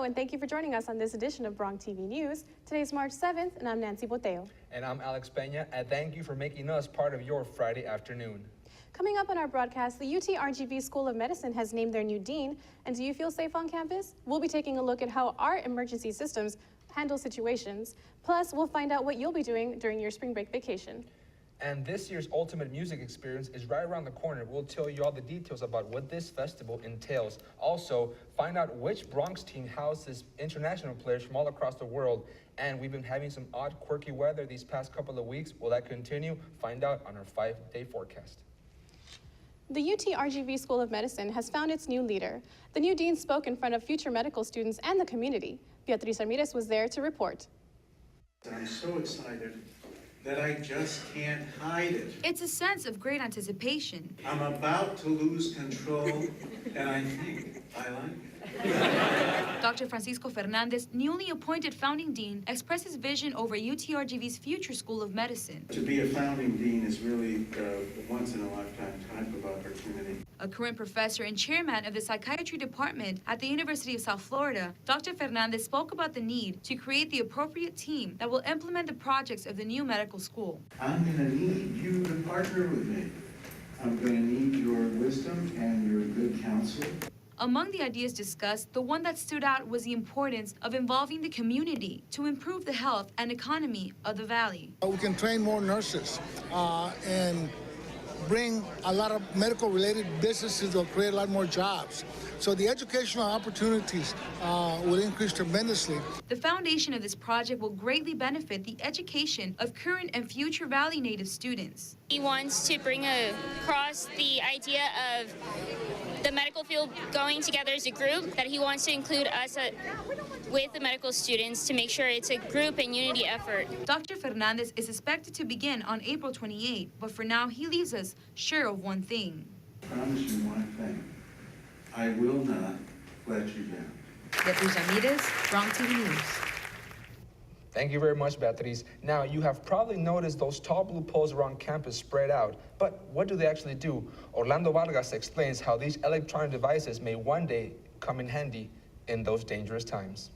and thank you for joining us on this edition of BroncTV News. Today's March 7th, and I'm Nancy Boteo. And I'm Alex Peña, and thank you for making us part of your Friday afternoon. Coming up on our broadcast, the UTRGV School of Medicine has named their new dean. And do you feel safe on campus? We'll be taking a look at how our emergency systems handle situations. Plus, we'll find out what you'll be doing during your spring break vacation. And this year's Ultimate Music Experience is right around the corner. We'll tell you all the details about what this festival entails. Also, find out which Bronx team houses international players from all across the world. And we've been having some odd, quirky weather these past couple of weeks. Will that continue? Find out on our 5-day forecast. The UTRGV School of Medicine has found its new leader. The new dean spoke in front of future medical students and the community. Beatriz Ramirez was there to report. I'm so excited that I just can't hide it. It's a sense of great anticipation. I'm about to lose control, and I think I like it. Dr. Francisco Fernandez, newly appointed founding dean, expressed his vision over UTRGV's future School of Medicine. To be a founding dean is really a once-in-a-lifetime type of opportunity. A current professor and chairman of the psychiatry department at the University of South Florida, Dr. Fernandez spoke about the need to create the appropriate team that will implement the projects of the new medical school. I'm going to need you to partner with me. I'm going to need your wisdom and your good counsel. Among the ideas discussed, the one that stood out was the importance of involving the community to improve the health and economy of the valley. We can train more nurses and bring a lot of medical-related businesses that will create a lot more jobs. So the educational opportunities will increase tremendously. The foundation of this project will greatly benefit the education of current and future Valley Native students. He wants to bring across the idea of the medical field going together as a group, that he wants to include us with the medical students to make sure it's a group and unity effort. Dr. Fernandez is expected to begin on April 28, but for now he leaves us sure of one thing. I promise you one thing. I will not let you down. Beatriz Ramirez, BroncTV News. Thank you very much, Beatriz. Now, you have probably noticed those tall blue poles around campus spread out, but what do they actually do? Orlando Vargas explains how these electronic devices may one day come in handy in those dangerous times.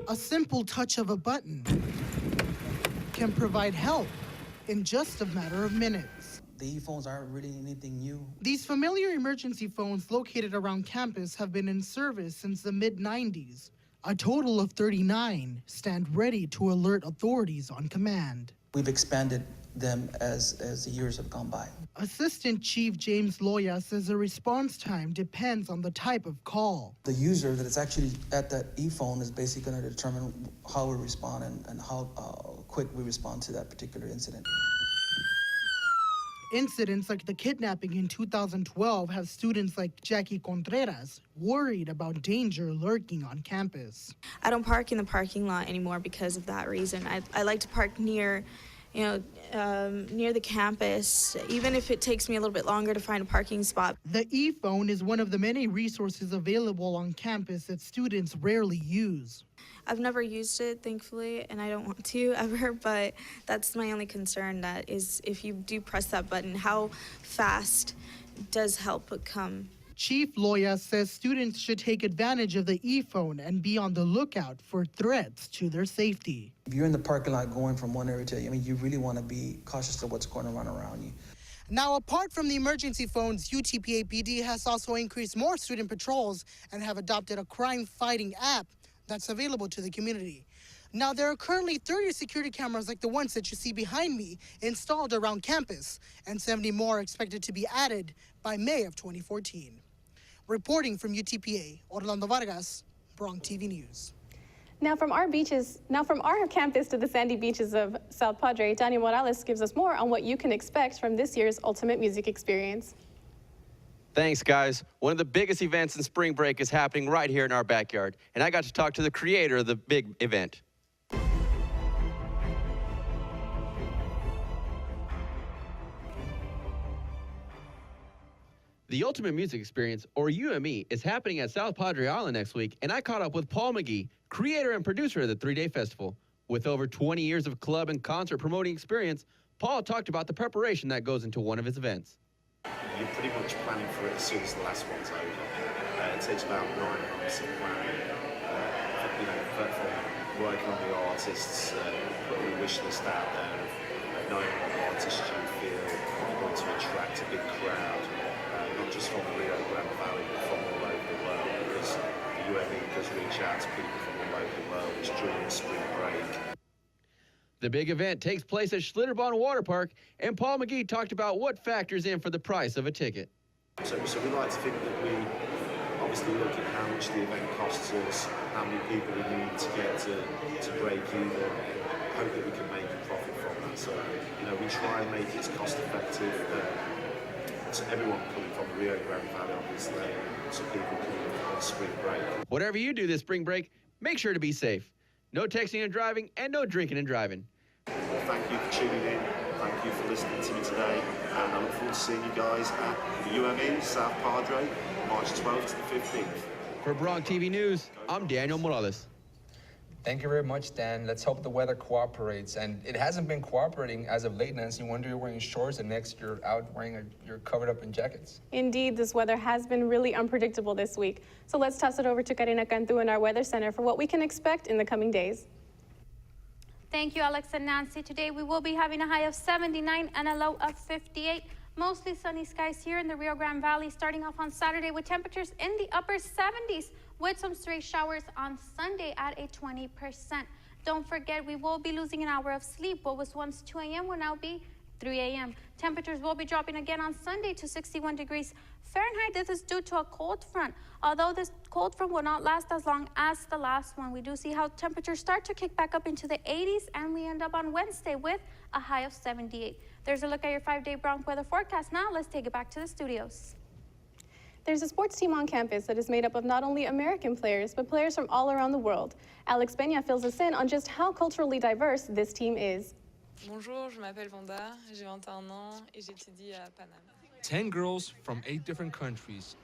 A simple touch of a button can provide help in just a matter of minutes. The e-phones aren't really anything new. These familiar emergency phones located around campus have been in service since the mid-90s. A total of 39 stand ready to alert authorities on command. We've expanded them as the years have gone by. Assistant Chief James Loya says the response time depends on the type of call. The user that is actually at that e-phone is basically going to determine how we respond and how quick we respond to that particular incident. Incidents like the kidnapping in 2012 have students like Jackie Contreras worried about danger lurking on campus. I don't park in the parking lot anymore because of that reason. I like to park near the campus, even if it takes me a little bit longer to find a parking spot. The e-phone is one of the many resources available on campus that students rarely use. I've never used it, thankfully, and I don't want to ever, but that's my only concern, that is if you do press that button, how fast does help come? Chief Loya says students should take advantage of the e-phone and be on the lookout for threats to their safety. If you're in the parking lot going from one area to the other, you really want to be cautious of what's going on around you. Now, apart from the emergency phones, UTPA PD has also increased more student patrols and have adopted a crime-fighting app that's available to the community. Now, there are currently 30 security cameras like the ones that you see behind me installed around campus, and 70 more are expected to be added by May of 2014. Reporting from UTPA, Orlando Vargas, BroncTV News. Now from our campus to the sandy beaches of South Padre, Daniel Morales gives us more on what you can expect from this year's Ultimate Music Experience. Thanks, guys. One of the biggest events in spring break is happening right here in our backyard, and I got to talk to the creator of the big event. The Ultimate Music Experience, or UME, is happening at South Padre Island next week, and I caught up with Paul McGee, creator and producer of the 3-day festival. With over 20 years of club and concert promoting experience, Paul talked about the preparation that goes into one of his events. You're pretty much planning for it as soon as the last one's over. it takes about 9 months of planning, for working on the artists, putting a wish list out there of knowing what artists you feel are going to attract a big crowd, not just from the Rio Grande Valley, but from all over the world, because the UME does reach out to people from all over the world. It's during spring break. The big event takes place at Schlitterbahn Water Park, and Paul McGee talked about what factors in for the price of a ticket. So we like to think that we obviously look at how much the event costs us, how many people we need to get to break even, and hope that we can make a profit from that. So, we try and make it as cost effective to everyone coming from the Rio Grande Valley, obviously, so people can on spring break. Whatever you do this spring break, make sure to be safe. No texting and driving, and no drinking and driving. Well, thank you for tuning in. Thank you for listening to me today. And I look forward to seeing you guys at the UME South Padre, March 12th to the 15th. For BroncTV News, I'm Daniel Morales. Thank you very much, Dan. Let's hope the weather cooperates. And it hasn't been cooperating as of late, Nancy. One day you're wearing shorts, and next you're out you're covered up in jackets. Indeed, this weather has been really unpredictable this week. So let's toss it over to Karina Cantu in our Weather Center for what we can expect in the coming days. Thank you, Alex and Nancy. Today we will be having a high of 79 and a low of 58. Mostly sunny skies here in the Rio Grande Valley, starting off on Saturday with temperatures in the upper 70s, with some stray showers on Sunday at a 20%. Don't forget, we will be losing an hour of sleep. What was once 2 a.m. will now be 3 a.m. Temperatures will be dropping again on Sunday to 61 degrees Fahrenheit. This is due to a cold front. Although this cold front will not last as long as the last one, we do see how temperatures start to kick back up into the 80s, and we end up on Wednesday with a high of 78. There's a look at your 5-day Bronc weather forecast. Now let's take it back to the studios. There's a sports team on campus that is made up of not only American players, but players from all around the world. Alex Peña fills us in on just how culturally diverse this team is. Bonjour, je m'appelle Vanda, j'ai 21 ans et j'étudie à Paname. 10 girls from 8 different countries,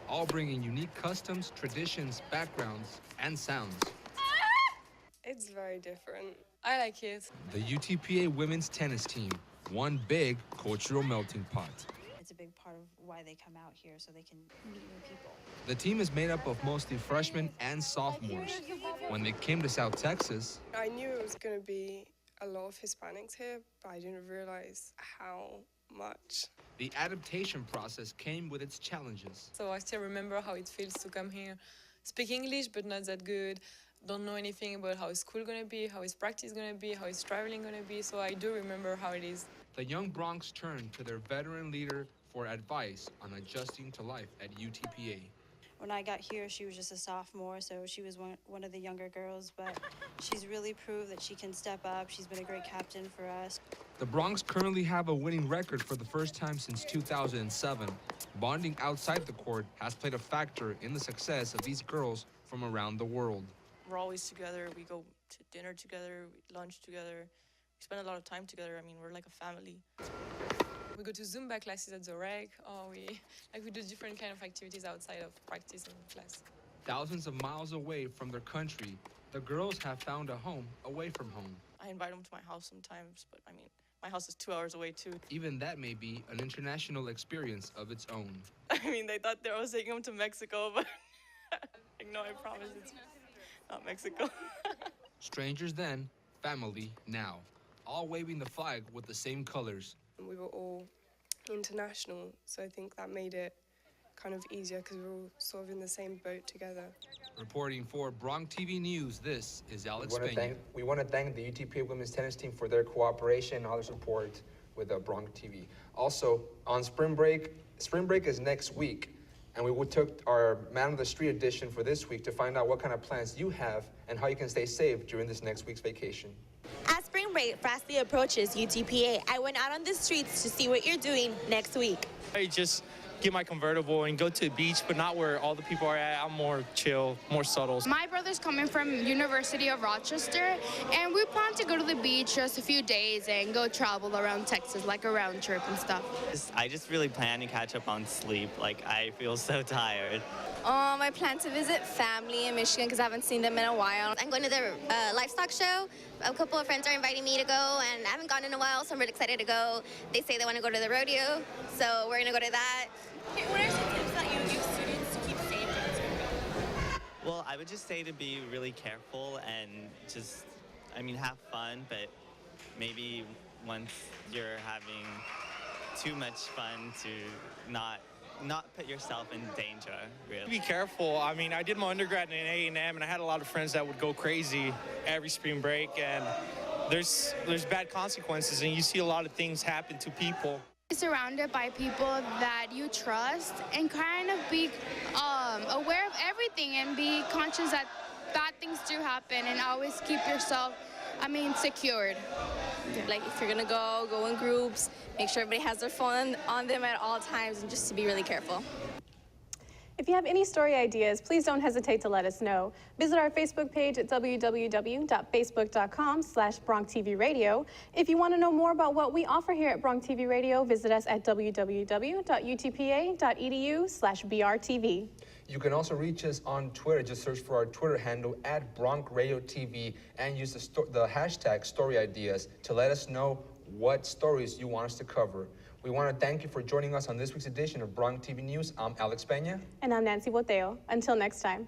all bringing unique customs, traditions, backgrounds, and sounds. It's very different. I like it. The UTPA women's tennis team, one big cultural melting pot. It's a big part of why they come out here, so they can meet new people. The team is made up of mostly freshmen and sophomores. When they came to South Texas, I knew it was going to be a lot of Hispanics here, but I didn't realize how much. the adaptation process came with its challenges. So I still remember how it feels to come here, speak English, but not that good. Don't know anything about how is school gonna be, how is practice gonna be, how is traveling gonna be, so I do remember how it is. The young Bronx turned to their veteran leader for advice on adjusting to life at UTPA. When I got here, she was just a sophomore, so she was one of the younger girls, but she's really proved that she can step up. She's been a great captain for us. The Bronx currently have a winning record for the first time since 2007. Bonding outside the court has played a factor in the success of these girls from around the world. We're always together. We go to dinner together, we lunch together. We spend a lot of time together. I mean, we're like a family. We go to Zumba classes at the rec, or we do different kind of activities outside of practice and class. Thousands of miles away from their country, the girls have found a home away from home. I invite them to my house sometimes, but I mean, my house is 2 hours away too. Even that may be an international experience of its own. I mean, they thought I was taking them to Mexico, but like, no, I promise it's not Mexico. Strangers then, family now, all waving the flag with the same colors. We were all international, so I think that made it kind of easier because we were all sort of in the same boat together. Reporting for BroncTV News, this is Alex Peña. We want to thank the UTPA women's tennis team for their cooperation and all their support with BroncTV. Also, on spring break is next week, and we took our Man of the Street edition for this week to find out what kind of plans you have and how you can stay safe during this next week's vacation. As spring break fastly approaches UTPA, I went out on the streets to see what you're doing next week. I just get my convertible and go to the beach, but not where all the people are at. I'm more chill, more subtle. My brother's coming from University of Rochester, and we plan to go to the beach just a few days and go travel around Texas, like a round trip and stuff. I just really plan to catch up on sleep. Like, I feel so tired. I plan to visit family in Michigan because I haven't seen them in a while. I'm going to the livestock show. A couple of friends are inviting me to go, and I haven't gone in a while, so I'm really excited to go. They say they want to go to the rodeo, so we're going to go to that. What are some tips that you give students to keep safe during spring break? Well, I would just say to be really careful and just, I mean, have fun, but maybe once you're having too much fun to not put yourself in danger, really. Be careful. I mean, I did my undergrad in A&M, and I had a lot of friends that would go crazy every spring break, and there's bad consequences, and you see a lot of things happen to people. Surrounded by people that you trust and kind of be aware of everything and be conscious that bad things do happen and always keep yourself, secured. Like if you're gonna go in groups, make sure everybody has their phone on them at all times and just to be really careful. If you have any story ideas, please don't hesitate to let us know. Visit our Facebook page at www.facebook.com/BroncTV Radio. If you want to know more about what we offer here at BroncTV Radio, visit us at www.utpa.edu/BRTV. You can also reach us on Twitter. Just search for our Twitter handle @BroncRadioTV and use the hashtag Story Ideas to let us know what stories you want us to cover. We want to thank you for joining us on this week's edition of BroncTV News. I'm Alex Peña. And I'm Nancy Boteo. Until next time.